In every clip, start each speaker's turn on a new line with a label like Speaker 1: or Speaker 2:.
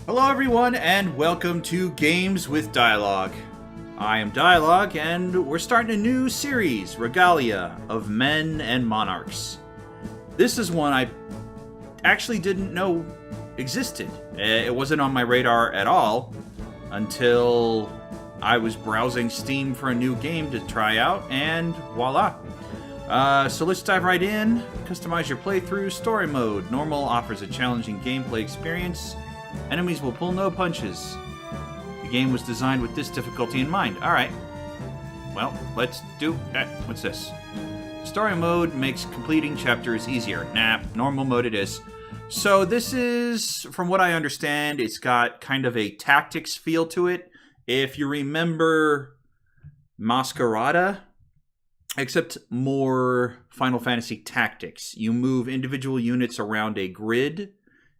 Speaker 1: Hello everyone, and welcome to Games with Dialogue. I am Dialogue, and we're starting a new series, Regalia, of Men and Monarchs. This is one I actually didn't know existed. It wasn't on my radar at all until I was browsing Steam for a new game to try out, and voila. So let's dive right in. Customize your playthrough. Story mode. Normal offers a challenging gameplay experience. Enemies will pull no punches. The game was designed with this difficulty in mind. Alright. Well, let's do... what's this? Story mode makes completing chapters easier. Nah, normal mode it is. So this is, from what I understand, it's got kind of a tactics feel to it. If you remember Masquerada, except more Final Fantasy Tactics. You move individual units around a grid,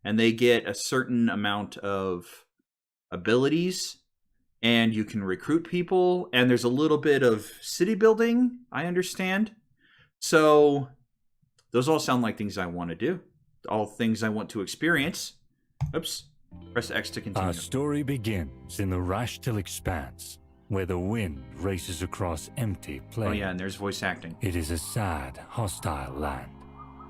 Speaker 1: and they get a certain amount of abilities, and you can recruit people, and there's a little bit of city building, I understand. So those all sound like things I want to do. All things I want to experience. Oops. Press X to continue.
Speaker 2: Our story begins in the Rashtil Expanse, where the wind races across empty plains.
Speaker 1: Oh yeah, and there's voice acting.
Speaker 2: It is a sad, hostile land.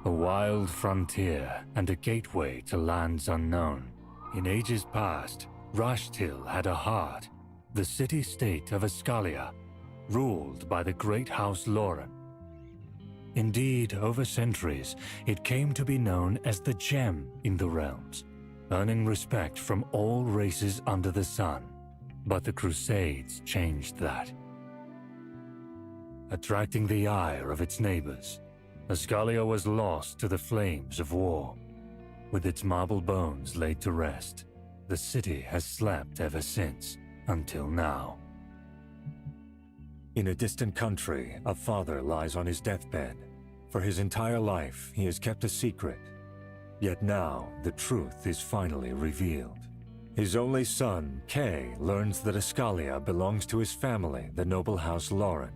Speaker 2: A wild frontier and a gateway to lands unknown. In ages past, Rashtil had a heart, the city-state of Regalia, ruled by the great House Loren. Indeed, over centuries, it came to be known as the Gem in the realms, earning respect from all races under the sun. But the Crusades changed that. Attracting the ire of its neighbors, Regalia was lost to the flames of war. With its marble bones laid to rest, the city has slept ever since, until now. In a distant country, a father lies on his deathbed. For his entire life, he has kept a secret. Yet now, the truth is finally revealed. His only son, Kay, learns that Regalia belongs to his family, the noble House Loren.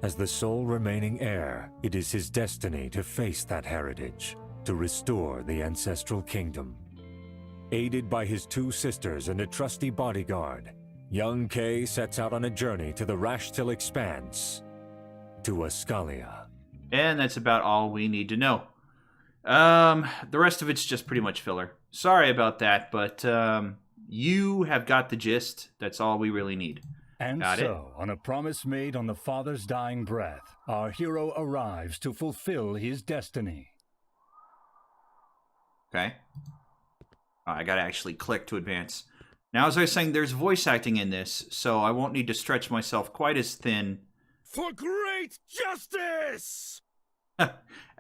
Speaker 2: As the sole remaining heir, it is his destiny to face that heritage, to restore the ancestral kingdom. Aided by his two sisters and a trusty bodyguard, young Kay sets out on a journey to the Rashtil Expanse, to Regalia.
Speaker 1: And that's about all we need to know. The rest of it's just pretty much filler. Sorry about that, but you have got the gist. That's all we really need.
Speaker 3: And
Speaker 1: got
Speaker 3: so, on a promise made on the father's dying breath, our hero arrives to fulfill his destiny.
Speaker 1: Okay. Oh, I gotta actually click to advance. Now, as I was saying, there's voice acting in this, so I won't need to stretch myself quite as thin.
Speaker 4: For great justice!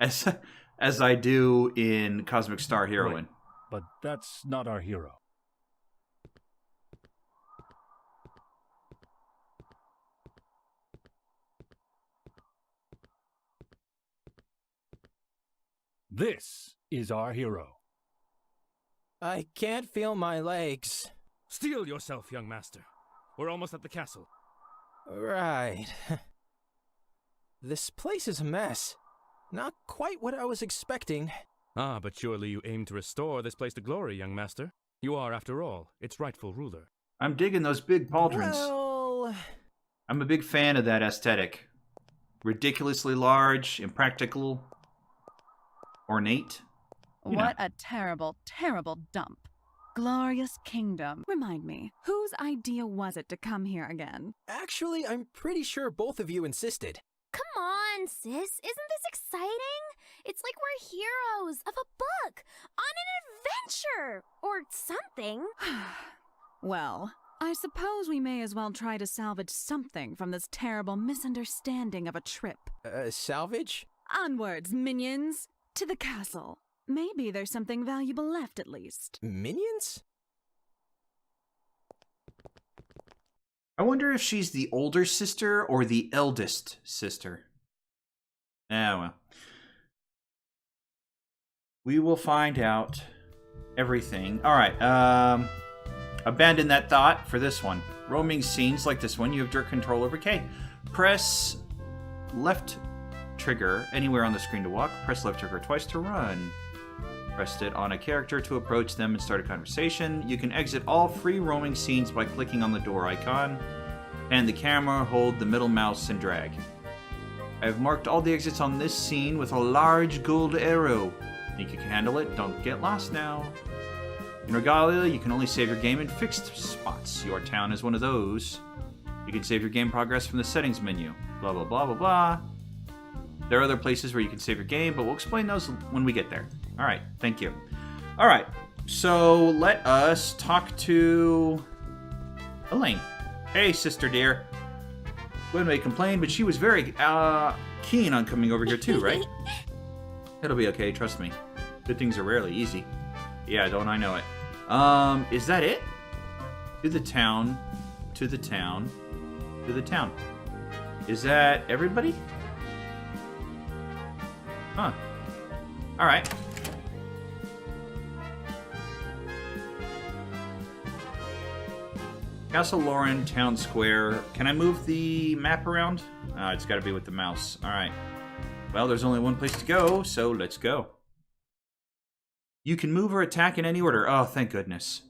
Speaker 1: as I do in Cosmic Star Heroine.
Speaker 3: Right. But that's not our hero. This is our hero.
Speaker 5: I can't feel my legs.
Speaker 4: Steel yourself, young master. We're almost at the castle.
Speaker 5: Right. This place is a mess. Not quite what I was expecting.
Speaker 4: Ah, but surely you aim to restore this place to glory, young master. You are, after all, its rightful ruler.
Speaker 1: I'm digging those big pauldrons.
Speaker 5: Well...
Speaker 1: I'm a big fan of that aesthetic. Ridiculously large, impractical, ornate.
Speaker 6: What a terrible, terrible dump. Glorious kingdom. Remind me, whose idea was it to come here again?
Speaker 5: Actually, I'm pretty sure both of you insisted.
Speaker 7: Come on, sis. Isn't this exciting? It's like we're heroes of a book, on an adventure, or something.
Speaker 6: Well, I suppose we may as well try to salvage something from this terrible misunderstanding of a trip.
Speaker 5: Salvage?
Speaker 6: Onwards, minions! To the castle. Maybe there's something valuable left, at least.
Speaker 5: Minions?
Speaker 1: I wonder if she's the older sister or the eldest sister. Ah, well. We will find out everything. Alright, abandon that thought for this one. Roaming scenes like this one, you have direct control over Kay. Press left trigger anywhere on the screen to walk. Press left trigger twice to run. Press it on a character to approach them and start a conversation. You can exit all free roaming scenes by clicking on the door icon. And the camera, hold the middle mouse and drag. I have marked all the exits on this scene with a large gold arrow. Think you can handle it? Don't get lost now. In Regalia, you can only save your game in fixed spots. Your town is one of those. You can save your game progress from the settings menu. Blah, blah, blah, blah, blah. There are other places where you can save your game, but we'll explain those when we get there. Alright, thank you. Alright, so let us talk to Elaine. Hey, sister dear. Gwen may complain, but she was very keen on coming over here too, right? It'll be okay, trust me. Good things are rarely easy. Yeah, don't I know it. Is that it? To the town, to the town, to the town. Is that everybody? Huh. Alright. Castle Loren, Town Square. Can I move the map around? It's got to be with the mouse. Alright. Well, there's only one place to go, so let's go. You can move or attack in any order. Oh, thank goodness.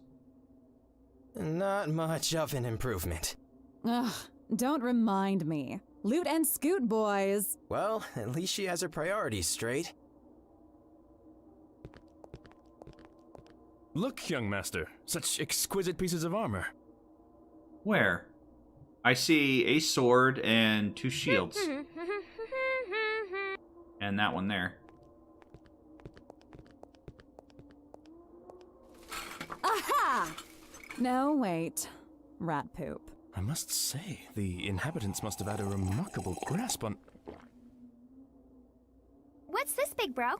Speaker 5: Not much of an improvement.
Speaker 6: Ugh, don't remind me. Loot and scoot, boys.
Speaker 5: Well, at least she has her priorities straight.
Speaker 4: Look, young master. Such exquisite pieces of armor.
Speaker 1: Where? I see a sword and 2 shields. And that one there.
Speaker 6: Aha! No, wait. Rat poop.
Speaker 4: I must say, the inhabitants must have had a remarkable grasp on...
Speaker 7: What's this, big bro?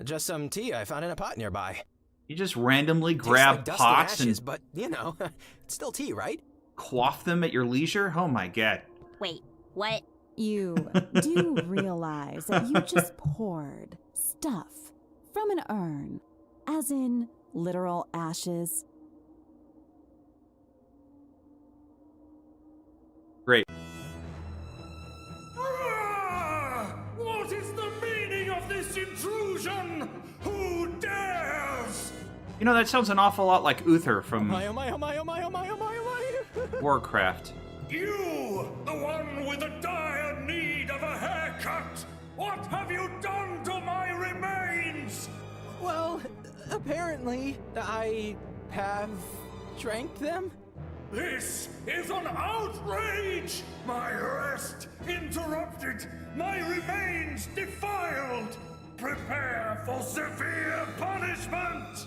Speaker 5: Just some tea I found in a pot nearby.
Speaker 1: You just randomly
Speaker 5: Tastes
Speaker 1: grab
Speaker 5: like dust
Speaker 1: pots
Speaker 5: and ashes,
Speaker 1: and
Speaker 5: but, you know, it's still tea, right?
Speaker 1: quaff them at your leisure? Oh my god.
Speaker 7: Wait, what?
Speaker 6: You do realize that you just poured stuff from an urn, as in literal ashes?
Speaker 1: Great.
Speaker 3: What is the meaning of this intrusion? Who dares?
Speaker 1: You know, that sounds an awful lot like Uther from
Speaker 5: Oh my.
Speaker 1: Warcraft.
Speaker 3: You, the one with a dire need of a haircut! What have you done to my remains?
Speaker 5: Well, apparently, I have drank them?
Speaker 3: This is an outrage! My rest interrupted, my remains defiled! Prepare for severe punishment!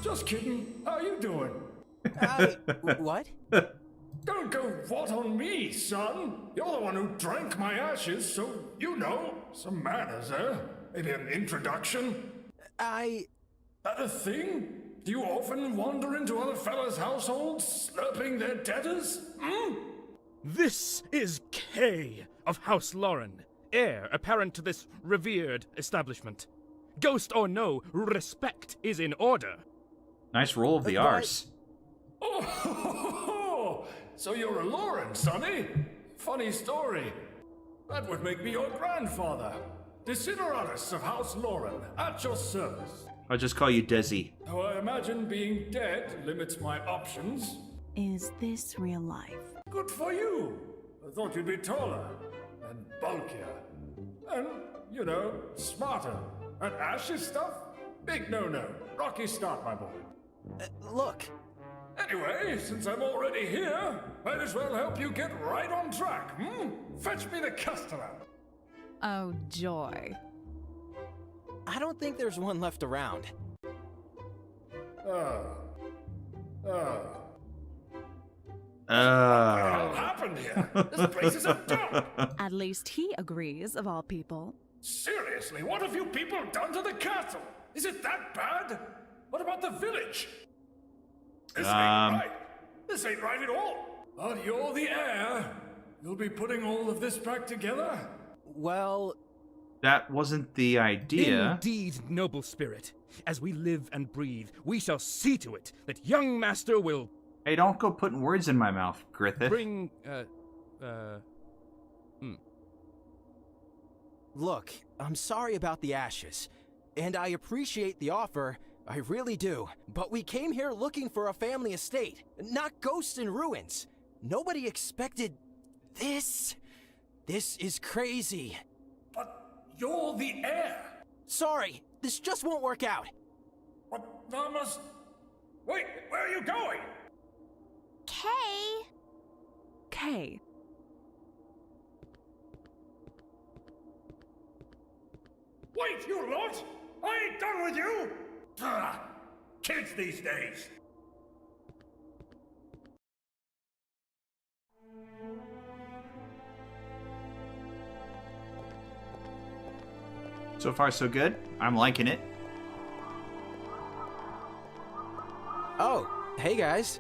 Speaker 3: Just kidding. How you doing?
Speaker 5: What?
Speaker 3: Don't go what on me, son. You're the one who drank my ashes, so you know. Some manners, eh? Maybe an introduction? That a thing? Do you often wander into other fellas' households, slurping their debtors? Hmm?
Speaker 4: This is Kay of House Loren, heir apparent to this revered establishment. Ghost or no, respect is in order.
Speaker 1: Nice roll of the R's.
Speaker 3: Oh, so you're a Loren, sonny? Funny story. That would make me your grandfather. Desideratus of House Loren, at your service.
Speaker 1: I'll just call you Desi.
Speaker 3: Though I imagine being dead limits my options.
Speaker 6: Is this real life?
Speaker 3: Good for you. I thought you'd be taller and bulkier. And, you know, smarter. And ashes stuff? Big no-no. Rocky start, my boy.
Speaker 5: Look.
Speaker 3: Anyway, since I'm already here, might as well help you get right on track, hmm? Fetch me the customer.
Speaker 6: Oh, joy.
Speaker 5: I don't think there's one left around.
Speaker 3: What the hell happened here? This place is a dump!
Speaker 6: At least he agrees, of all people.
Speaker 3: Seriously, what have you people done to the castle? Is it that bad? What about the village? This ain't right. This ain't right at all. But you're the heir. You'll be putting all of this back together?
Speaker 5: Well...
Speaker 1: That wasn't the idea.
Speaker 4: Indeed, noble spirit. As we live and breathe, we shall see to it that young master will...
Speaker 1: Hey, don't go putting words in my mouth, Griffith.
Speaker 4: bring,
Speaker 5: Look, I'm sorry about the ashes. And I appreciate the offer, I really do. But we came here looking for a family estate, not ghosts in ruins. Nobody expected this. This is crazy.
Speaker 3: But you're the heir.
Speaker 5: Sorry, this just won't work out.
Speaker 3: But I must... Wait, where are you going?
Speaker 7: Kay?
Speaker 6: Kay.
Speaker 3: Wait, you lot! I ain't done with you! Kids these days!
Speaker 1: So far, so good. I'm liking it.
Speaker 5: Oh, hey guys.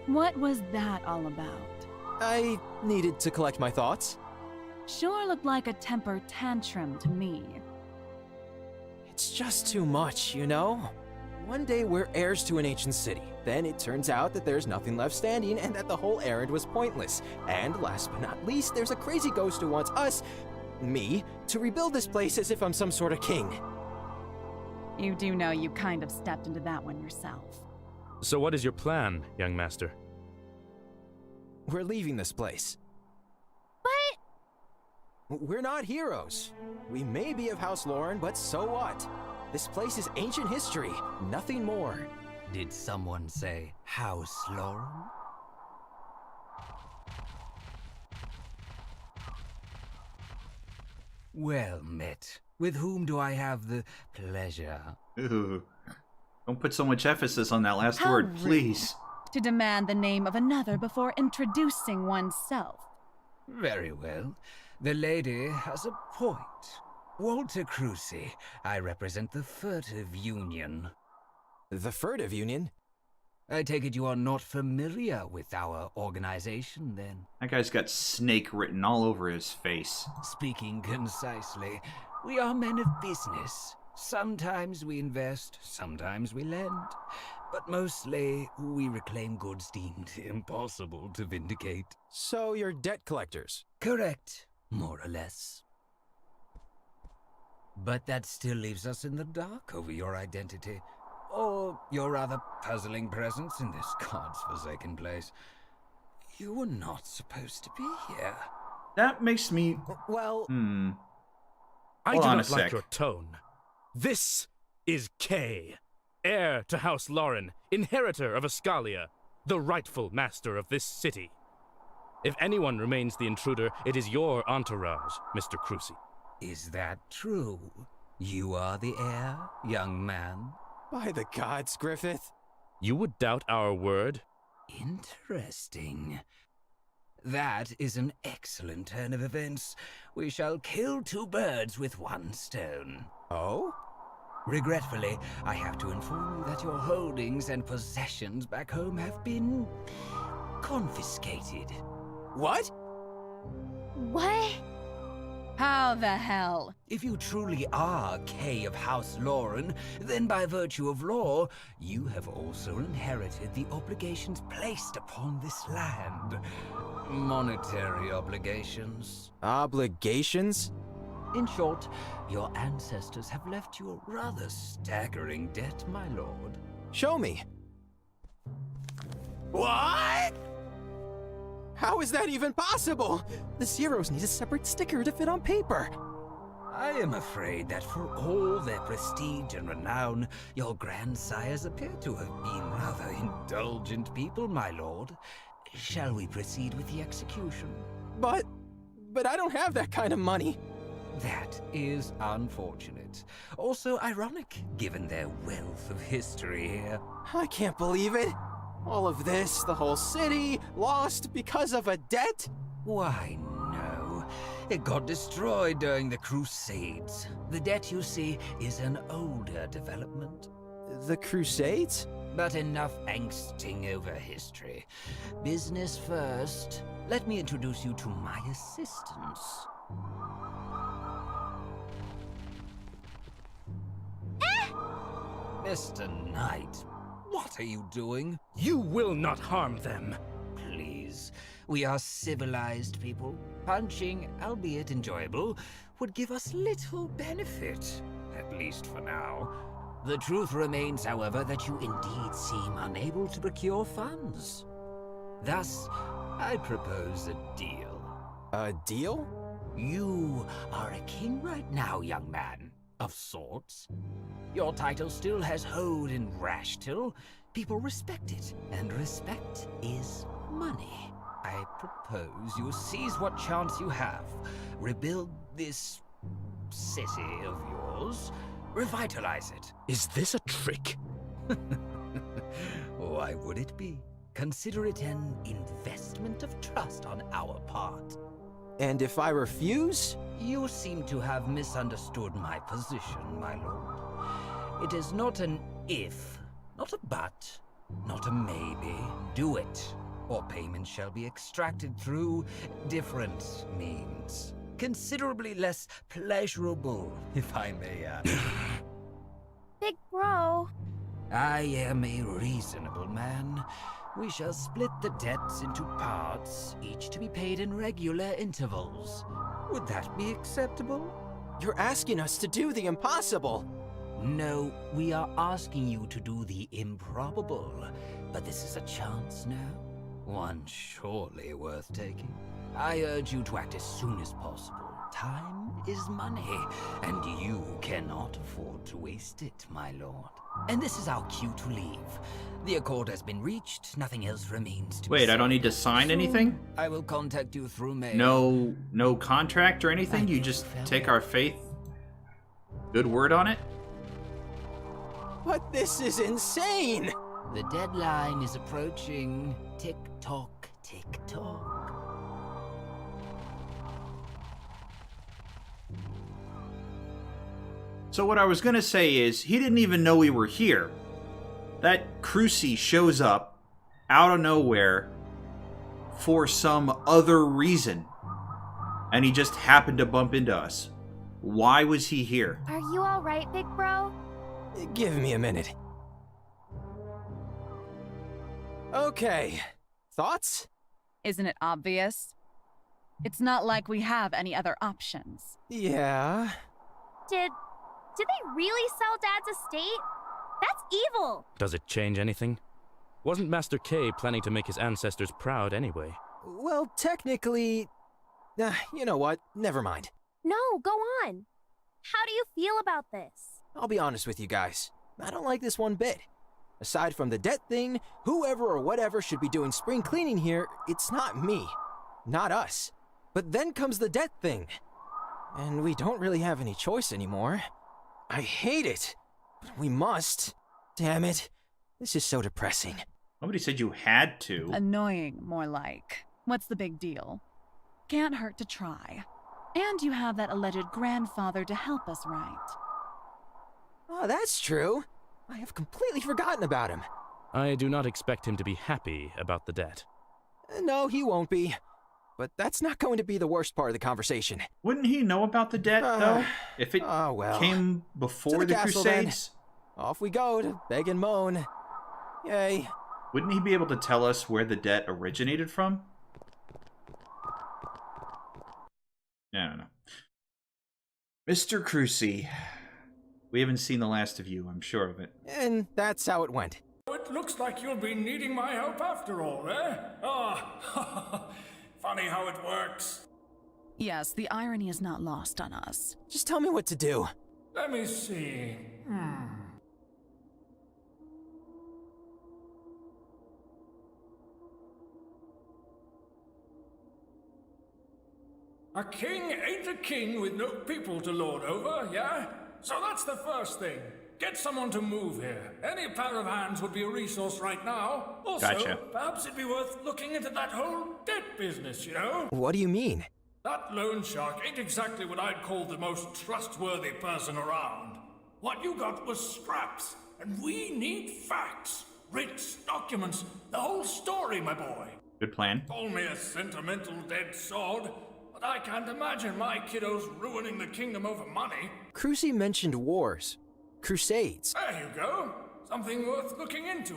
Speaker 6: What was that all about?
Speaker 5: I needed to collect my thoughts.
Speaker 6: Sure looked like a temper tantrum to me.
Speaker 5: It's just too much, you know? One day we're heirs to an ancient city. Then it turns out that there's nothing left standing and that the whole errand was pointless. And last but not least, there's a crazy ghost who wants us, me, to rebuild this place as if I'm some sort of king.
Speaker 6: You do know you kind of stepped into that one yourself.
Speaker 4: So what is your plan, young master?
Speaker 5: We're leaving this place.
Speaker 7: But
Speaker 5: We're not heroes. We may be of House Loren, but so what? This place is ancient history, nothing more.
Speaker 8: Did someone say House Loren? Well met. With whom do I have the pleasure?
Speaker 1: Ooh. Don't put so much emphasis on that last
Speaker 6: How
Speaker 1: word,
Speaker 6: rude.
Speaker 1: please.
Speaker 6: To demand the name of another before introducing oneself.
Speaker 8: Very well. The lady has a point. Walter Crucy. I represent the Furtive Union.
Speaker 5: The Furtive Union?
Speaker 8: I take it you are not familiar with our organization, then?
Speaker 1: That guy's got snake written all over his face.
Speaker 8: Speaking concisely, we are men of business. Sometimes we invest, sometimes we lend. But mostly, we reclaim goods deemed impossible to vindicate.
Speaker 5: So you're debt collectors?
Speaker 8: Correct, more or less. But that still leaves us in the dark over your identity. Or your rather puzzling presence in this god's-forsaken place. You were not supposed to be here.
Speaker 1: That makes me...
Speaker 5: Well...
Speaker 4: I
Speaker 1: Hold
Speaker 4: do
Speaker 1: on
Speaker 4: not
Speaker 1: a
Speaker 4: like
Speaker 1: sec.
Speaker 4: your tone. This is Kay, heir to House Loren, inheritor of Regalia, the rightful master of this city. If anyone remains the intruder, it is your entourage, Mr. Crucy.
Speaker 8: Is that true? You are the heir, young man?
Speaker 5: By the gods, Griffith.
Speaker 4: You would doubt our word?
Speaker 8: Interesting. That is an excellent turn of events. We shall kill two birds with one stone.
Speaker 5: Oh?
Speaker 8: Regretfully, I have to inform you that your holdings and possessions back home have been confiscated.
Speaker 5: What?
Speaker 7: what?
Speaker 6: How the hell?
Speaker 8: If you truly are Kay of House Loren, then by virtue of law, you have also inherited the obligations placed upon this land. Monetary obligations.
Speaker 5: Obligations?
Speaker 8: In short, your ancestors have left you a rather staggering debt, my lord.
Speaker 5: Show me. What? How is that even possible? The zeros need a separate sticker to fit on paper.
Speaker 8: I am afraid that for all their prestige and renown, your grandsires appear to have been rather indulgent people, my lord. Shall we proceed with the execution?
Speaker 5: But I don't have that kind of money.
Speaker 8: That is unfortunate. Also ironic, given their wealth of history here.
Speaker 5: I can't believe it. All of this, the whole city, lost because of a debt?
Speaker 8: Why, no. It got destroyed during the Crusades. The debt, you see, is an older development.
Speaker 5: The Crusades?
Speaker 8: But enough angsting over history. Business first. Let me introduce you to my assistants. Mr. Knight, what are you doing?
Speaker 4: You will not harm them.
Speaker 8: Please, we are civilized people. Punching, albeit enjoyable, would give us little benefit, at least for now. The truth remains, however, that you indeed seem unable to procure funds. Thus, I propose a deal.
Speaker 5: A deal?
Speaker 8: You are a king right now, young man, of sorts. Your title still has hold in Rashtil. People respect it, and respect is money. I propose you seize what chance you have, rebuild this city of yours, revitalize it.
Speaker 4: Is this a trick?
Speaker 8: Why would it be? Consider it an investment of trust on our part.
Speaker 5: And if I refuse?
Speaker 8: You seem to have misunderstood my position, my lord. It is not an if, not a but, not a maybe. Do it, or payment shall be extracted through different means. Considerably less pleasurable, if I may add.
Speaker 7: Big bro.
Speaker 8: I am a reasonable man. We shall split the debts into parts, each to be paid in regular intervals. Would that be acceptable?
Speaker 5: You're asking us to do the impossible.
Speaker 8: No, we are asking you to do the improbable. But this is a chance now, one surely worth taking. I urge you to act as soon as possible. Time is money, and you cannot afford to waste it, my lord. And this is our cue to leave. The accord has been reached, nothing else remains to be
Speaker 1: Wait,
Speaker 8: said.
Speaker 1: I don't need to sign anything?
Speaker 8: I will contact you through mail.
Speaker 1: No contract or anything? You just take our faith? Good word on it?
Speaker 5: But this is insane!
Speaker 8: The deadline is approaching. Tick-tock, tick-tock.
Speaker 1: So what I was gonna say is, he didn't even know we were here. That Crucy shows up, out of nowhere, for some other reason. And he just happened to bump into us. Why was he here?
Speaker 7: Are you alright, big bro?
Speaker 5: Give me a minute. Okay. Thoughts?
Speaker 9: Isn't it obvious? It's not like we have any other options.
Speaker 5: Yeah.
Speaker 7: Did they really sell Dad's estate? That's evil!
Speaker 4: Does it change anything? Wasn't Master Kay planning to make his ancestors proud anyway?
Speaker 5: Well, technically... you know what? Never mind.
Speaker 7: No, go on. How do you feel about this?
Speaker 5: I'll be honest with you guys. I don't like this one bit. Aside from the debt thing, whoever or whatever should be doing spring cleaning here, it's not me. Not us. But then comes the debt thing. And we don't really have any choice anymore. I hate it. But we must. Damn it. This is so depressing.
Speaker 1: Nobody said you had to.
Speaker 9: Annoying, more like. What's the big deal? Can't hurt to try. And you have that alleged grandfather to help us, right?
Speaker 5: Oh, that's true. I have completely forgotten about him.
Speaker 4: I do not expect him to be happy about the debt.
Speaker 5: No, he won't be. But that's not going to be the worst part of the conversation.
Speaker 1: Wouldn't he know about the debt, though? If it
Speaker 5: well.
Speaker 1: came before
Speaker 5: To
Speaker 1: the
Speaker 5: castle,
Speaker 1: Crusades?
Speaker 5: then. Off we go to beg and moan. Yay.
Speaker 1: Wouldn't he be able to tell us where the debt originated from? I don't know. Mr. Crucy, we haven't seen the last of you, I'm sure of it.
Speaker 5: And that's how it went.
Speaker 3: It looks like you'll be needing my help after all, eh? Ah, funny how it works.
Speaker 9: Yes, the irony is not lost on us.
Speaker 5: Just tell me what to do.
Speaker 3: Let me see. A king ain't a king with no people to lord over, yeah? So that's the first thing. Get someone to move here. Any pair of hands would be a resource right now. Also,
Speaker 1: Gotcha.
Speaker 3: perhaps it'd be worth looking into that whole debt business, you know?
Speaker 5: What do you mean?
Speaker 3: That loan shark ain't exactly what I'd call the most trustworthy person around. What you got was scraps, and we need facts, writs, documents, the whole story, my boy.
Speaker 1: Good plan.
Speaker 3: Call me a sentimental dead sod, but I can't imagine my kiddos ruining the kingdom over money.
Speaker 5: Crucy mentioned wars. Crusades.
Speaker 3: There you go. Something worth looking into,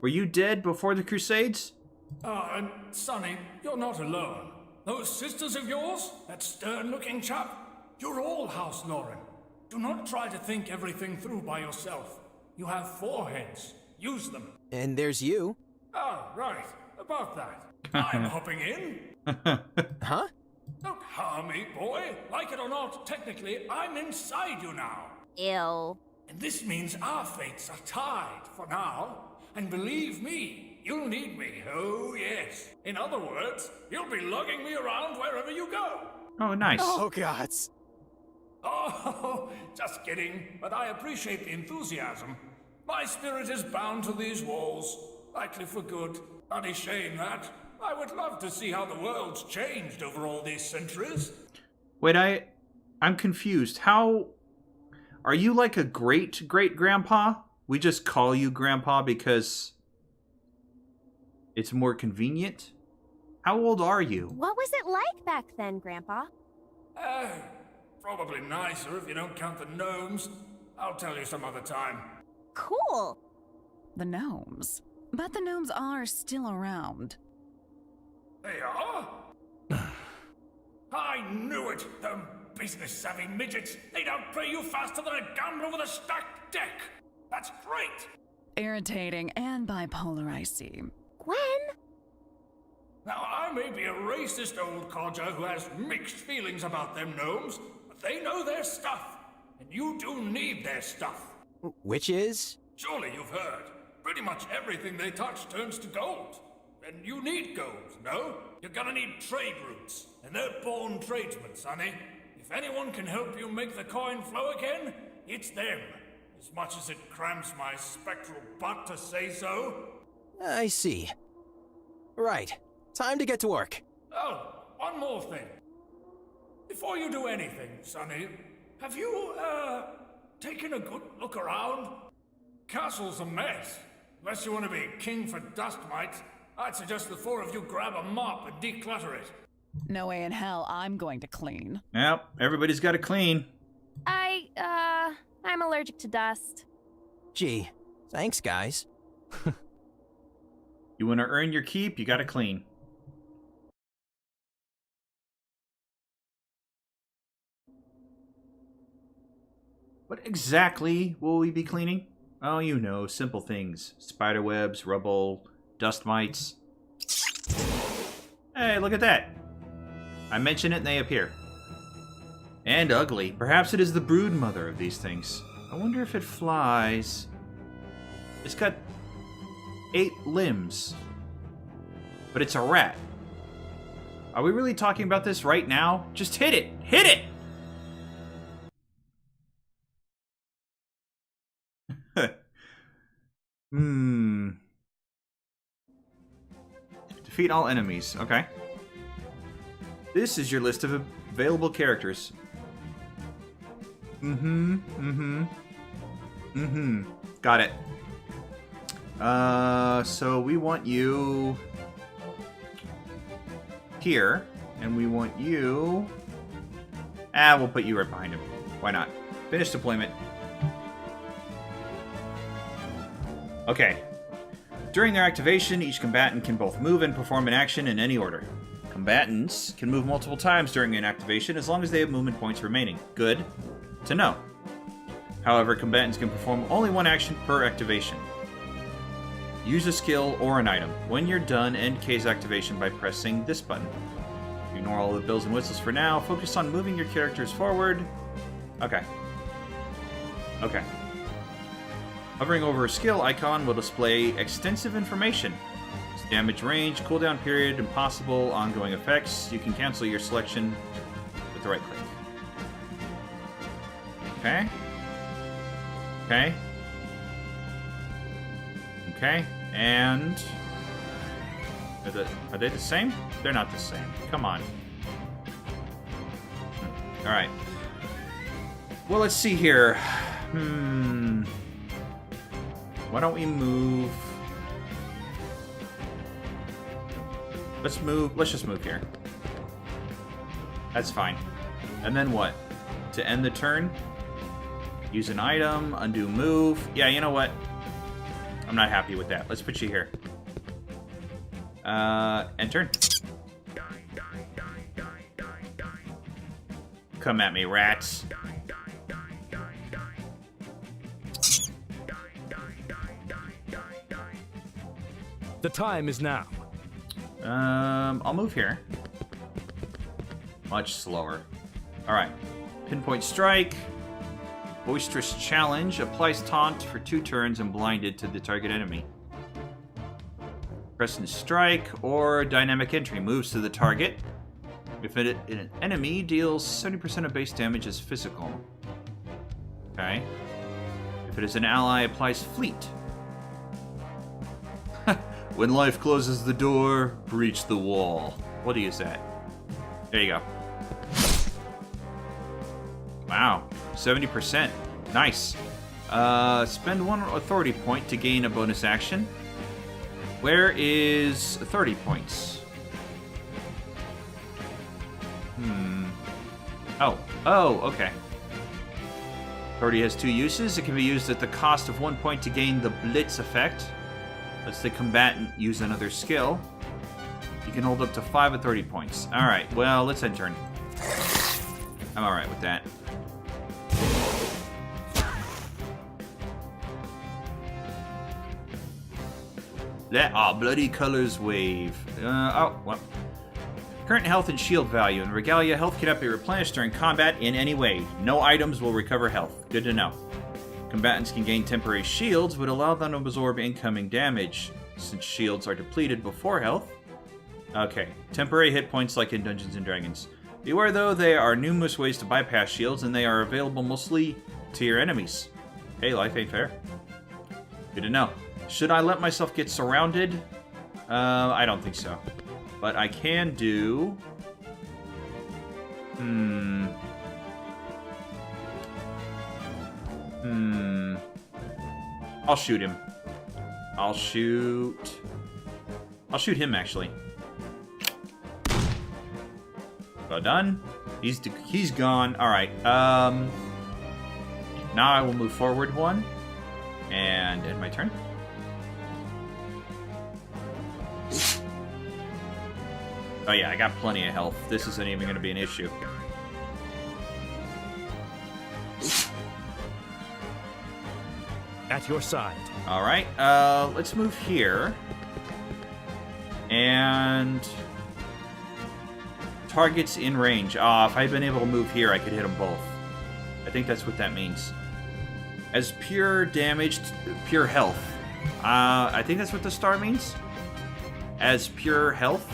Speaker 1: Were you dead before the Crusades?
Speaker 3: And Sonny, you're not alone. Those sisters of yours? That stern-looking chap? You're all House Loren. Do not try to think everything through by yourself. You have 4 heads. Use them.
Speaker 5: And there's you.
Speaker 3: Oh, right. About that. I'm hopping in.
Speaker 5: Huh?
Speaker 3: Don't harm me, boy. Like it or not, technically, I'm inside you now.
Speaker 7: Ew.
Speaker 3: And this means our fates are tied for now. And believe me, you'll need me. Oh, yes. In other words, you'll be lugging me around wherever you go.
Speaker 1: Oh, nice.
Speaker 5: Oh, gods.
Speaker 3: Oh, just kidding. But I appreciate the enthusiasm. My spirit is bound to these walls, likely for good. Bloody shame that. I would love to see how the world's changed over all these centuries.
Speaker 1: Wait, I'm confused. How... Are you like a great-great-grandpa? We just call you Grandpa because it's more convenient? How old are you?
Speaker 7: What was it like back then, Grandpa?
Speaker 3: Probably nicer if you don't count the gnomes. I'll tell you some other time.
Speaker 7: Cool.
Speaker 9: The gnomes. But the gnomes are still around.
Speaker 3: They are? I knew it! Them business-savvy midgets! They'd outplay you faster than a gambler with a stacked deck! That's great!
Speaker 9: Irritating and bipolar, I see.
Speaker 7: Gwen?
Speaker 3: Now, I may be a racist old codger who has mixed feelings about them gnomes, but they know their stuff, and you do need their stuff.
Speaker 5: Which is?
Speaker 3: Surely you've heard. Pretty much everything they touch turns to gold. And you need gold, no? You're gonna need trade routes, and they're born tradesmen, sonny. If anyone can help you make the coin flow again, it's them. As much as it cramps my spectral butt to say so.
Speaker 5: I see. Right. Time to get to work.
Speaker 3: Oh, one more thing. Before you do anything, sonny, have you, taken a good look around? Castle's a mess. Unless you want to be king for dust mites, I'd suggest the 4 of you grab a mop and declutter it.
Speaker 9: No way in hell I'm going to clean.
Speaker 1: Yep, everybody's got to clean.
Speaker 7: I'm allergic to dust.
Speaker 5: Gee, thanks, guys.
Speaker 1: You want to earn your keep, you got to clean. What exactly will we be cleaning? Oh, you know, simple things. Spiderwebs, rubble, dust mites. Hey, look at that. I mention it and they appear. And ugly. Perhaps it is the brood mother of these things. I wonder if it flies. It's got 8 limbs. But it's a rat. Are we really talking about this right now? Just hit it! Hit it! Defeat all enemies. Okay. This is your list of available characters. Got it. So we want you here, and we want you... we'll put you right behind him. Why not? Finish deployment. Okay. During their activation, each combatant can both move and perform an action in any order. Combatants can move multiple times during an activation as long as they have movement points remaining. Good to know. However, combatants can perform only one action per activation. Use a skill or an item. When you're done, end Kay's activation by pressing this button. Ignore all the bells and whistles for now. Focus on moving your characters forward. Okay. Okay. Hovering over a skill icon will display extensive information. Damage range, cooldown period, impossible, ongoing effects. You can cancel your selection with the right click. Okay. Okay. Okay. And... Are they the same? They're not the same. Come on. Alright. Well, let's see here. Why don't we move... Let's just move here. That's fine. And then what? To end the turn? Use an item, undo move. Yeah, you know what? I'm not happy with that. Let's put you here. End turn. come at me, rats.
Speaker 4: The time is now.
Speaker 1: I'll move here. Much slower. Alright. Pinpoint strike. Boisterous challenge. Applies taunt for 2 turns and blinded to the target enemy. Crescent strike or dynamic entry. Moves to the target. If an enemy deals 70% of base damage as physical. Okay. If it is an ally, applies fleet. When life closes the door, breach the wall. What is that? There you go. Wow, 70%. Nice. Spend 1 authority point to gain a bonus action. Where is 30 points? Oh, okay. Authority has 2 uses. It can be used at the cost of 1 point to gain the Blitz effect. Lets the combatant use another skill. You can hold up to 5 authority points. Alright, well, let's end turn. I'm alright with that. Bloody colors wave. Well. Current health and shield value. In Regalia, health cannot be replenished during combat in any way. No items will recover health. Good to know. Combatants can gain temporary shields, but allow them to absorb incoming damage, since shields are depleted before health. Okay, temporary hit points like in Dungeons & Dragons. Beware though, there are numerous ways to bypass shields, and they are available mostly to your enemies. Hey, life ain't fair. Good to know. Should I let myself get surrounded? I don't think so. But I can do... I'll shoot him. I'll shoot him, actually. Well done. He's gone. Alright, now I will move forward 1. And end my turn. Oh yeah, I got plenty of health. This isn't even going to be an issue.
Speaker 4: At your side.
Speaker 1: Alright, let's move here. And... targets in range. If I'd been able to move here, I could hit them both. I think that's what that means. As pure damage, pure health. I think that's what the star means. As pure health.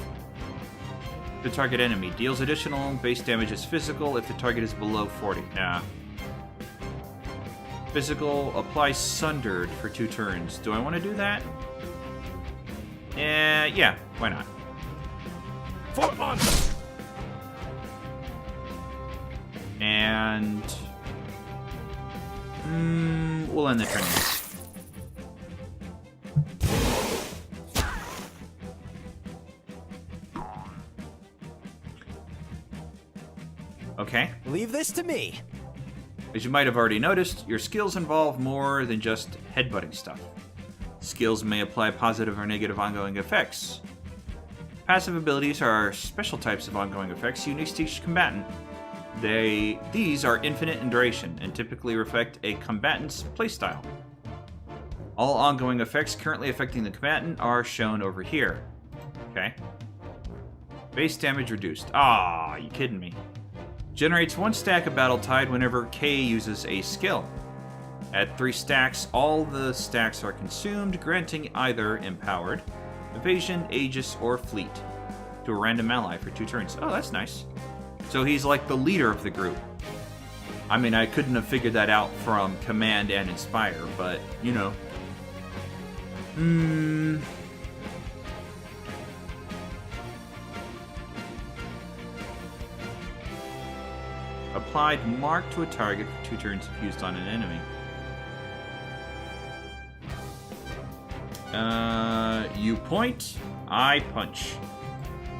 Speaker 1: The target enemy deals additional base damage as physical if the target is below 40. Nah. Physical applies sundered for 2 turns. Do I want to do that? Yeah, why not?
Speaker 4: For on!
Speaker 1: And... we'll end the turn. Okay.
Speaker 5: Leave this to me.
Speaker 1: As you might have already noticed, your skills involve more than just headbutting stuff. Skills may apply positive or negative ongoing effects. Passive abilities are special types of ongoing effects unique to each combatant. These are infinite in duration and typically reflect a combatant's playstyle. All ongoing effects currently affecting the combatant are shown over here. Okay. Base damage reduced. You kidding me? Generates 1 stack of Battle Tide whenever Kay uses a skill. At 3 stacks, all the stacks are consumed, granting either Empowered, Evasion, Aegis, or Fleet to a random ally for 2 turns. Oh, that's nice. So he's like the leader of the group. I mean, I couldn't have figured that out from Command and Inspire, but, you know. Applied mark to a target for 2 turns if used on an enemy. You point, I punch.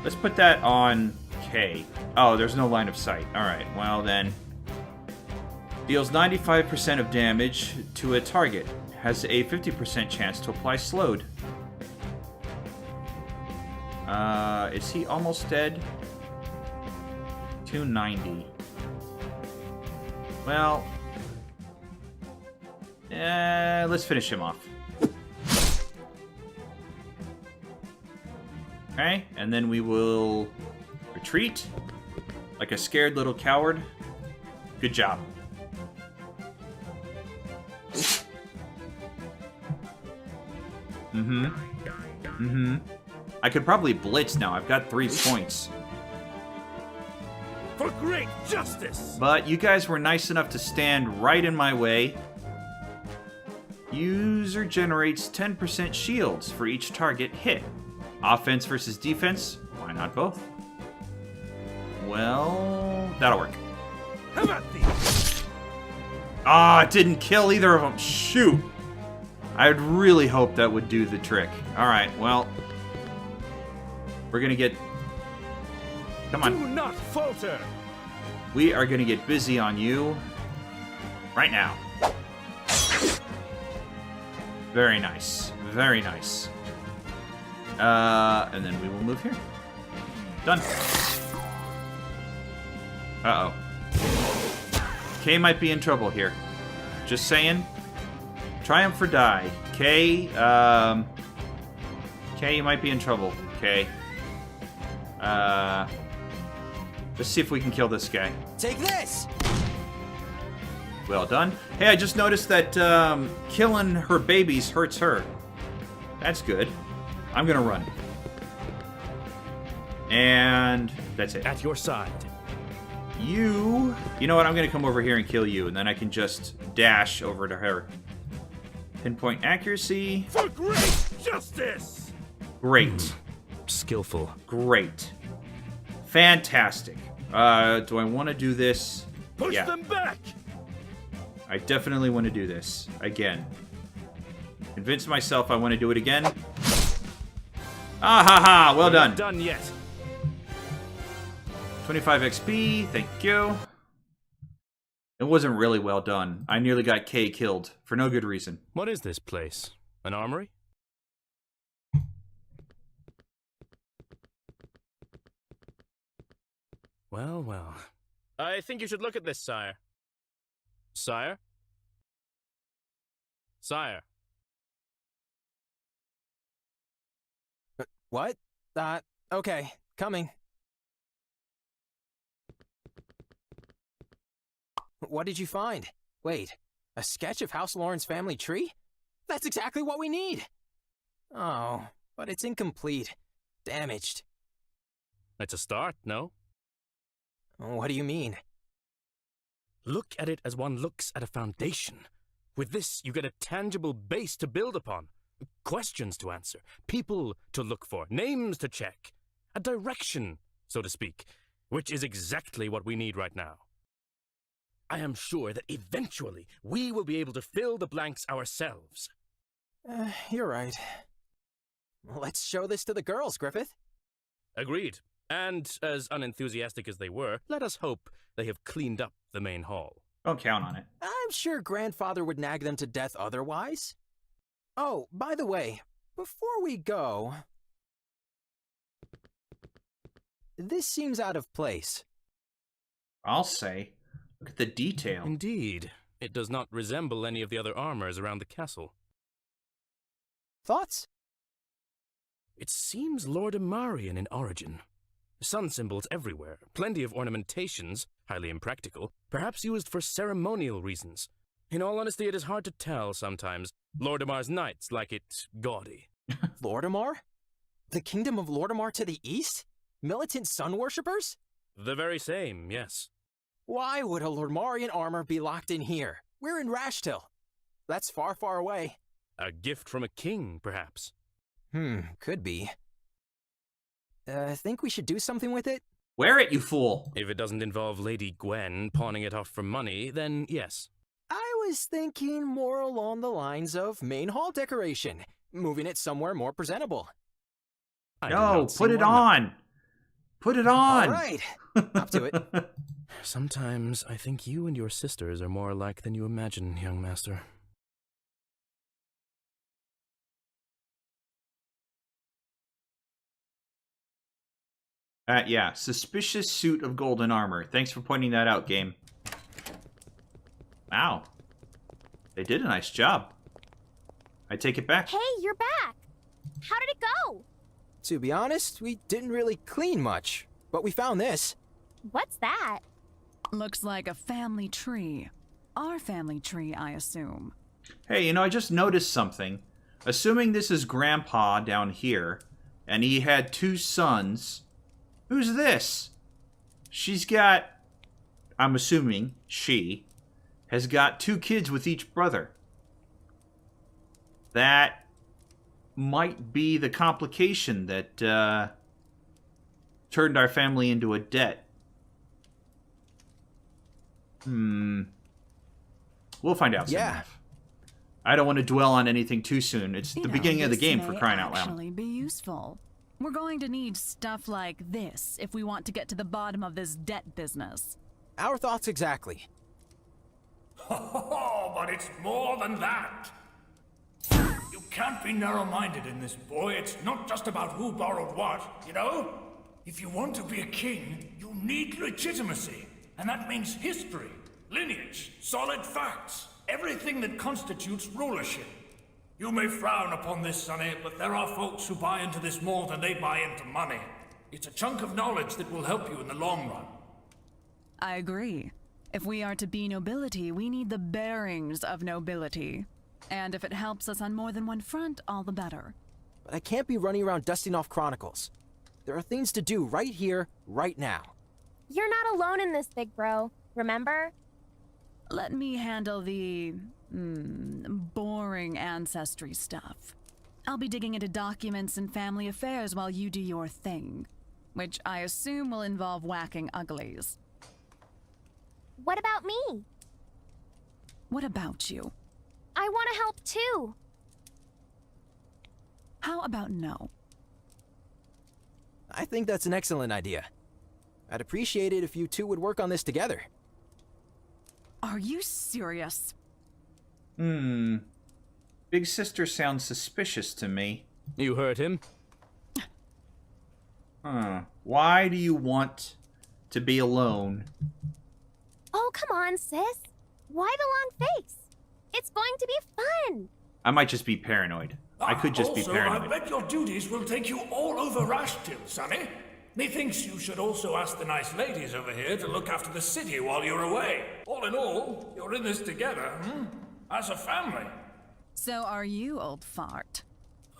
Speaker 1: Let's put that on Kay. Oh, there's no line of sight. Alright, well then. Deals 95% of damage to a target. Has a 50% chance to apply slowed. Is he almost dead? 290. Well, let's finish him off. Okay, and then we will retreat like a scared little coward. Good job. I could probably blitz now. I've got 3 points.
Speaker 4: For great justice!
Speaker 1: But you guys were nice enough to stand right in my way. User generates 10% shields for each target hit. Offense versus defense? Why not both? Well, that'll work.
Speaker 4: How about these?
Speaker 1: Ah, it didn't kill either of them. Shoot. I'd really hope that would do the trick. Alright, well. We're gonna get... Come on.
Speaker 4: Do not falter!
Speaker 1: We are gonna get busy on you. Right now. Very nice. Very nice. And then we will move here. Done. Uh-oh. Kay might be in trouble here. Just saying. Triumph or die. Kay, Kay, you might be in trouble. Kay. Let's see if we can kill this guy.
Speaker 5: Take this!
Speaker 1: Well done. Hey, I just noticed that killing her babies hurts her. That's good. I'm gonna run. And that's it.
Speaker 4: At your side.
Speaker 1: You know what? I'm gonna come over here and kill you, and then I can just dash over to her. Pinpoint accuracy.
Speaker 4: For great justice!
Speaker 1: Great.
Speaker 4: Skillful.
Speaker 1: Great. Fantastic. Do I want to do this?
Speaker 4: Push
Speaker 1: Yeah.
Speaker 4: them back!
Speaker 1: I definitely want to do this. Again. Convince myself I want to do it again. Ah ha ha! Well
Speaker 4: We're
Speaker 1: done.
Speaker 4: not done yet.
Speaker 1: 25 XP, thank you. It wasn't really well done. I nearly got Kay killed, for no good reason.
Speaker 4: What is this place? An armory? Well, well. I think you should look at this, sire. Sire? Sire.
Speaker 5: What? Okay, coming. What did you find? Wait, a sketch of House Loren's family tree? That's exactly what we need! Oh, but it's incomplete. Damaged.
Speaker 4: It's a start, no?
Speaker 5: What do you mean?
Speaker 4: Look at it as one looks at a foundation. With this, you get a tangible base to build upon. Questions to answer, people to look for, names to check. A direction, so to speak, which is exactly what we need right now. I am sure that eventually we will be able to fill the blanks ourselves.
Speaker 5: You're right. Let's show this to the girls, Griffith.
Speaker 4: Agreed. And as unenthusiastic as they were, let us hope they have cleaned up the main hall.
Speaker 1: Don't count on it.
Speaker 5: I'm sure Grandfather would nag them to death otherwise. Oh, by the way, before we go... This seems out of place.
Speaker 1: I'll say. Look at the detail.
Speaker 4: Indeed. It does not resemble any of the other armors around the castle.
Speaker 5: Thoughts?
Speaker 4: It seems Lordimarian in origin. Sun symbols everywhere, plenty of ornamentations, highly impractical, perhaps used for ceremonial reasons. In all honesty, it is hard to tell sometimes. Lordimar's knights like it gaudy.
Speaker 5: Lordimar? The kingdom of Lordimar to the east? Militant sun worshippers?
Speaker 4: The very same, yes.
Speaker 5: Why would a Lordmarian armor be locked in here? We're in Rashtil. That's far, far away.
Speaker 4: A gift from a king, perhaps.
Speaker 5: Could be. Think we should do something with it?
Speaker 1: Wear it, you fool!
Speaker 4: If it doesn't involve Lady Gwen pawning it off for money, then yes.
Speaker 5: I was thinking more along the lines of main hall decoration, moving it somewhere more presentable.
Speaker 1: No, put it on! Put it on!
Speaker 5: All right, up to it.
Speaker 4: Sometimes I think you and your sisters are more alike than you imagine, young master.
Speaker 1: Yeah, suspicious suit of golden armor. Thanks for pointing that out, game. Wow. They did a nice job. I take it back.
Speaker 7: Hey, you're back. How did it go?
Speaker 5: To be honest, we didn't really clean much, but we found this.
Speaker 7: What's that?
Speaker 9: Looks like a family tree. Our family tree, I assume.
Speaker 1: Hey, I just noticed something. Assuming this is Grandpa down here, and he had 2 sons, who's this? She's got, I'm assuming she, has got 2 kids with each brother. That might be the complication that turned our family into a debt. We'll find out soon enough. I don't want to dwell on anything too soon. It's the beginning of the game, for crying out loud.
Speaker 9: This may actually be useful. We're going to need stuff like this if we want to get to the bottom of this debt business.
Speaker 5: Our thoughts exactly.
Speaker 3: Oh, but it's more than that. You can't be narrow-minded in this, boy. It's not just about who borrowed what, you know? If you want to be a king, you need legitimacy. And that means history, lineage, solid facts, everything that constitutes rulership. You may frown upon this, Sonny, but there are folks who buy into this more than they buy into money. It's a chunk of knowledge that will help you in the long run.
Speaker 9: I agree. If we are to be nobility, we need the bearings of nobility. And if it helps us on more than one front, all the better.
Speaker 5: But I can't be running around dusting off chronicles. There are things to do right here, right now.
Speaker 7: You're not alone in this, big bro. Remember?
Speaker 9: Let me handle the boring ancestry stuff. I'll be digging into documents and family affairs while you do your thing, which I assume will involve whacking uglies.
Speaker 7: What about me?
Speaker 9: What about you?
Speaker 7: I want to help too.
Speaker 9: How about no?
Speaker 5: I think that's an excellent idea. I'd appreciate it if you two would work on this together.
Speaker 9: Are you serious?
Speaker 1: Big sister sounds suspicious to me.
Speaker 4: You heard him.
Speaker 1: Why do you want to be alone?
Speaker 7: Oh, come on, sis. Why the long face? It's going to be fun.
Speaker 1: I might just be paranoid. I could just be paranoid.
Speaker 3: I bet your duties will take you all over Rashtil, Sonny. Methinks you should also ask the nice ladies over here to look after the city while you're away. All in all, you're in this together, as a family.
Speaker 9: So are you, old fart.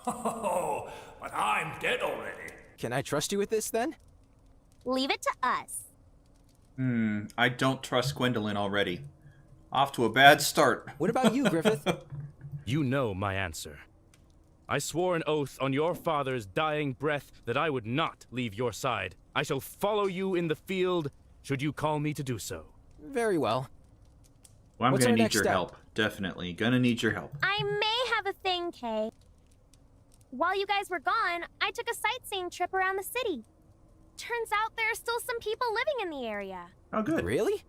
Speaker 3: Oh, but I'm dead already.
Speaker 5: Can I trust you with this, then?
Speaker 7: Leave it to us.
Speaker 1: I don't trust Gwendolyn already. Off to a bad start.
Speaker 5: What about you, Griffith?
Speaker 4: You know my answer. I swore an oath on your father's dying breath that I would not leave your side. I shall follow you in the field, should you call me to do so.
Speaker 5: Very well.
Speaker 1: Well, I'm
Speaker 5: What's
Speaker 1: gonna
Speaker 5: our
Speaker 1: need
Speaker 5: next
Speaker 1: your
Speaker 5: step?
Speaker 1: help. Definitely. Gonna need your help.
Speaker 7: I may have a thing, Kay. While you guys were gone, I took a sightseeing trip around the city. Turns out there are still some people living in the area.
Speaker 1: Oh, good.
Speaker 5: Really?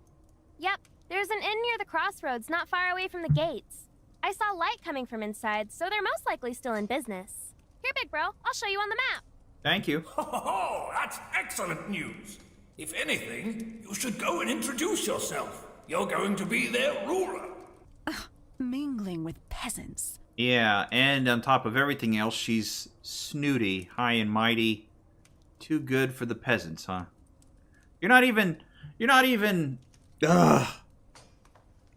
Speaker 7: Yep, there's an inn near the crossroads not far away from the gates. I saw light coming from inside, so they're most likely still in business. Here, big bro, I'll show you on the map.
Speaker 1: Thank you.
Speaker 3: Oh, that's excellent news. If anything, you should go and introduce yourself. You're going to be their ruler.
Speaker 9: Mingling with peasants.
Speaker 1: Yeah, and on top of everything else, she's snooty, high and mighty. Too good for the peasants, huh? You're not even... Ugh.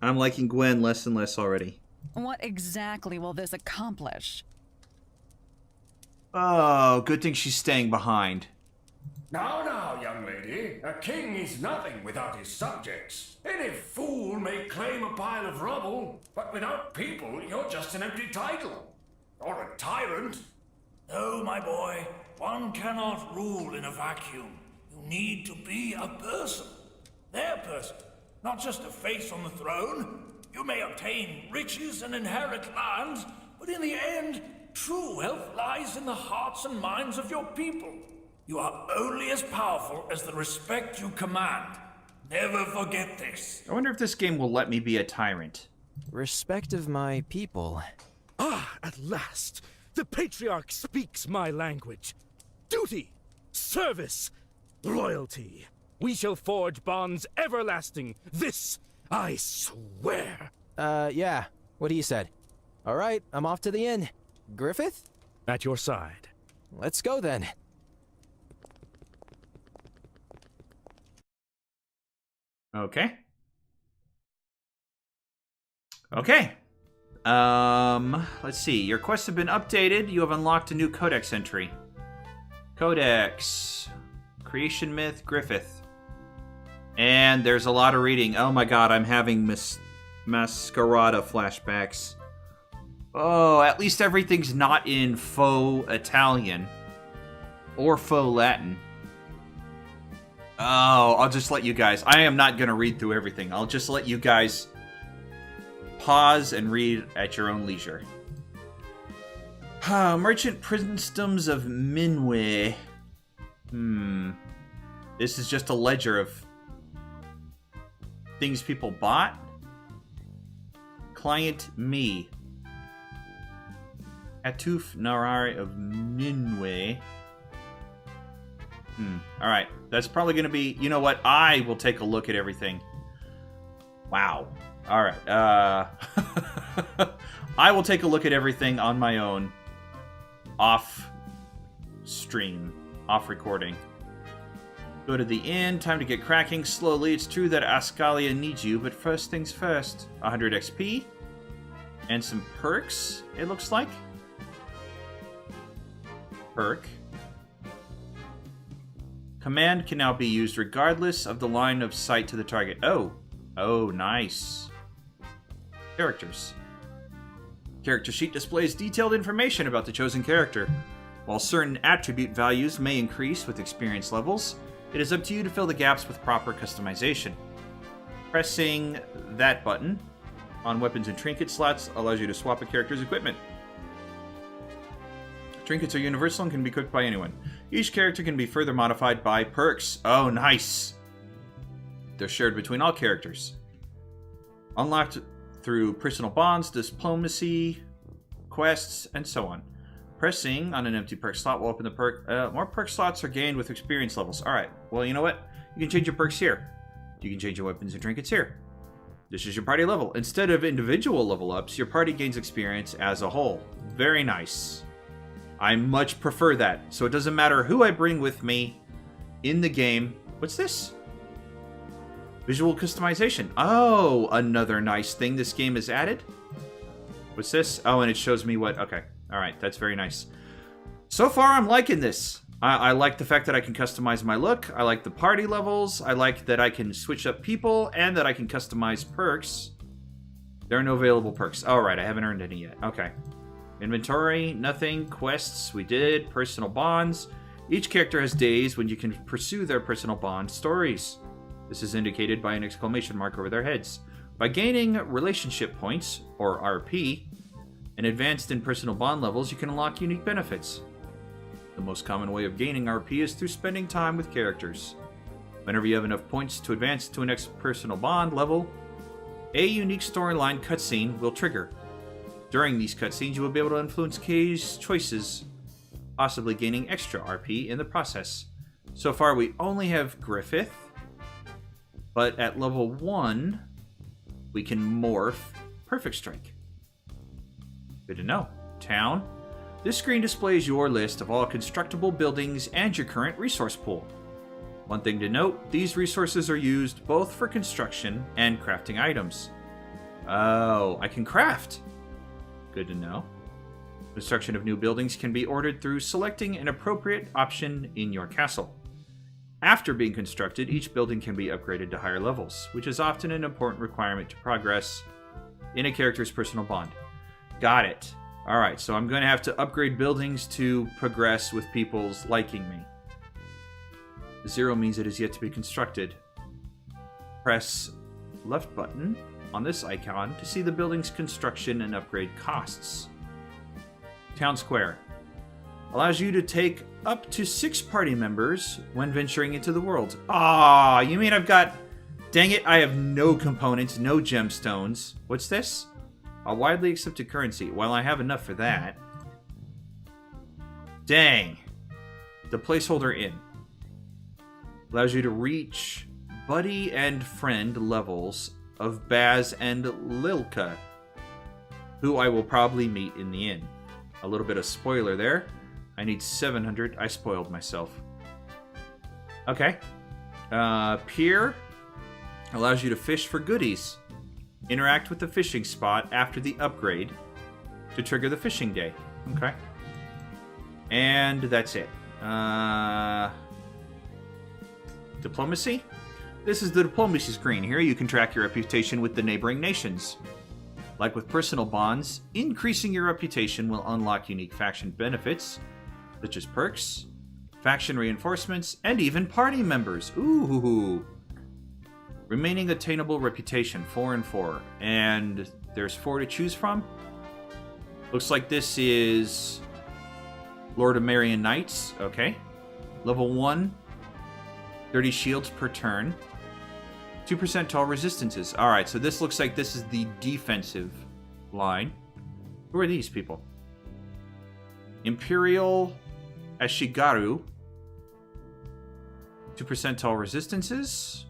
Speaker 1: I'm liking Gwen less and less already.
Speaker 9: What exactly will this accomplish?
Speaker 1: Oh, good thing she's staying behind.
Speaker 3: Now, young lady, a king is nothing without his subjects. Any fool may claim a pile of rubble, but without people, you're just an empty title. Or a tyrant. No, my boy, one cannot rule in a vacuum. You need to be a person. Their person, not just a face on the throne. You may obtain riches and inherit lands, but in the end, true wealth lies in the hearts and minds of your people. You are only as powerful as the respect you command. Never forget this.
Speaker 1: I wonder if this game will let me be a tyrant.
Speaker 5: Respect of my people.
Speaker 4: Ah, at last! The patriarch speaks my language. Duty, service, loyalty. We shall forge bonds everlasting, this I swear.
Speaker 5: Yeah. What he said. All right, I'm off to the inn. Griffith?
Speaker 4: At your side.
Speaker 5: Let's go then.
Speaker 1: Okay. Okay. Let's see. Your quests have been updated. You have unlocked a new codex entry. Codex. Creation myth, Griffith. And there's a lot of reading. Oh my god, I'm having Masquerada flashbacks. Oh, at least everything's not in faux Italian. Or faux Latin. Oh, I'll just let you guys... I am not going to read through everything. I'll just let you guys pause and read at your own leisure. Merchant Princedoms of Minway. This is just a ledger of things people bought. Client me. Atuf Narari of Minway. Alright. That's probably going to be... You know what? I will take a look at everything. Wow. Alright. I will take a look at everything on my own. Off stream. Off recording. Go to the inn. Time to get cracking. Slowly. It's true that Ascalia needs you, but first things first. 100 XP. And some perks, it looks like. Perk. Command can now be used regardless of the line of sight to the target. Oh. Oh, nice. Characters. Character sheet displays detailed information about the chosen character. While certain attribute values may increase with experience levels, it is up to you to fill the gaps with proper customization. Pressing that button on weapons and trinket slots allows you to swap a character's equipment. Trinkets are universal and can be equipped by anyone. Each character can be further modified by perks. Oh, nice! They're shared between all characters. Unlocked through personal bonds, diplomacy, quests, and so on. Pressing on an empty perk slot will open the perk. More perk slots are gained with experience levels. Alright, well, you know what? You can change your perks here. You can change your weapons and trinkets here. This is your party level. Instead of individual level ups, your party gains experience as a whole. Very nice. I much prefer that. So it doesn't matter who I bring with me in the game. What's this? Visual customization. Oh, another nice thing this game has added. What's this? Oh, and it shows me what... Okay. Alright, that's very nice. So far, I'm liking this. I like the fact that I can customize my look. I like the party levels. I like that I can switch up people and that I can customize perks. There are no available perks. Alright, I haven't earned any yet. Okay. Inventory, nothing. Quests, we did. Personal bonds. Each character has days when you can pursue their personal bond stories. This is indicated by an exclamation mark over their heads. By gaining relationship points, or RP, and advanced in personal bond levels, you can unlock unique benefits. The most common way of gaining RP is through spending time with characters. Whenever you have enough points to advance to a next personal bond level, a unique storyline cutscene will trigger. During these cutscenes, you will be able to influence Kay's choices, possibly gaining extra RP in the process. So far, we only have Griffith, but at level 1, we can morph Perfect Strike. Good to know. Town. This screen displays your list of all constructible buildings and your current resource pool. One thing to note, these resources are used both for construction and crafting items. Oh, I can craft! Good to know. Construction of new buildings can be ordered through selecting an appropriate option in your castle. After being constructed, each building can be upgraded to higher levels, which is often an important requirement to progress in a character's personal bond. Got it. Alright, so I'm going to have to upgrade buildings to progress with people's liking me. 0 means it is yet to be constructed. Press left button on this icon to see the building's construction and upgrade costs. Town Square. Allows you to take up to 6 party members when venturing into the world. Ah, you mean I've got... Dang it, I have no components, no gemstones. What's this? A widely accepted currency. Well, I have enough for that. Dang. The placeholder inn. Allows you to reach buddy and friend levels of Baz and Lilka, who I will probably meet in the inn. A little bit of spoiler there. I need 700. I spoiled myself. Okay. Pier allows you to fish for goodies. Interact with the fishing spot after the upgrade to trigger the fishing day. Okay. And that's it. Diplomacy? This is the diplomacy screen. Here you can track your reputation with the neighboring nations. Like with personal bonds, increasing your reputation will unlock unique faction benefits, such as perks, faction reinforcements, and even party members. Ooh. Remaining attainable reputation, 4 and 4. And there's 4 to choose from. Looks like this is Lord of Marian Knights. Okay. Level 1, 30 shields per turn. 2% to all resistances. Alright, so this looks like this is the defensive line. Who are these people? Imperial Ashigaru. 2% to all resistances.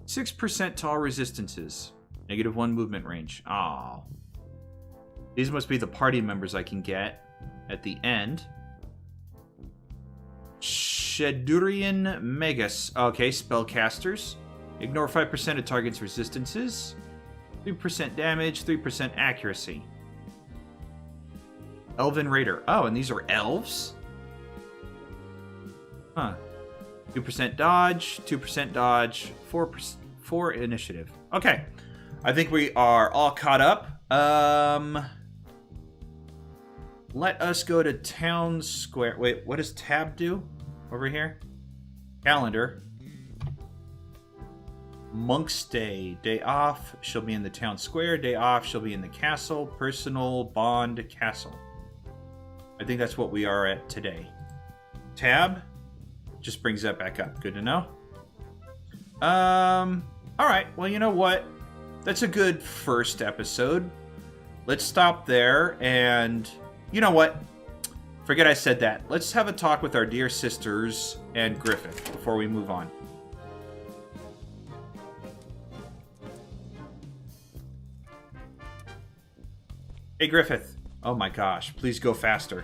Speaker 1: 6% to all resistances. -1 movement range. Oh. These must be the party members I can get at the end. Shedurian Megas. Okay, spellcasters. Ignore 5% of target's resistances. 3% damage, 3% accuracy. Elven Raider. Oh, and these are elves? Huh. 2% dodge, 2% dodge, 4 initiative. Okay. I think we are all caught up. Let us go to Town Square. Wait, what does tab do over here? Calendar. Monk's Day. Day off, she'll be in the town square. Day off, she'll be in the castle. Personal bond castle. I think that's what we are at today. Tab just brings that back up. Good to know. Alright, well, you know what? That's a good first episode. Let's stop there, and you know what? Forget I said that. Let's have a talk with our dear sisters and Griffith before we move on. Hey, Griffith. Oh my gosh, please go faster.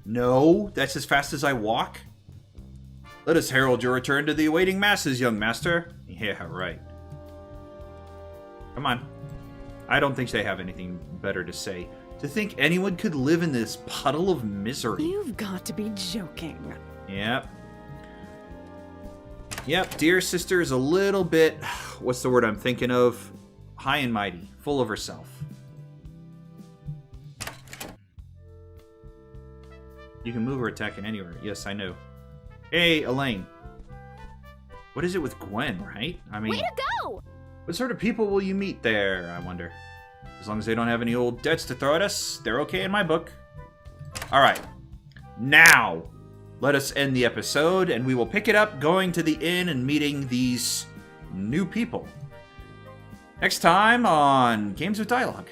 Speaker 1: No, that's as fast as I walk? Let us herald your return to the awaiting masses, young master. Yeah, right. Come on. I don't think they have anything better to say. To think anyone could live in this puddle of misery.
Speaker 9: You've got to be joking.
Speaker 1: Yep. Yep, dear sister is a little bit... What's the word I'm thinking of? High and mighty. Full of herself. You can move or attack in anywhere. Yes, I know. Hey, Elaine. What is it with Gwen, right? I mean...
Speaker 7: Way to go!
Speaker 1: What sort of people will you meet there, I wonder? As long as they don't have any old debts to throw at us, they're okay in my book. Alright. Now, let us end the episode, and we will pick it up going to the inn and meeting these new people. Next time on Games with Dialogue.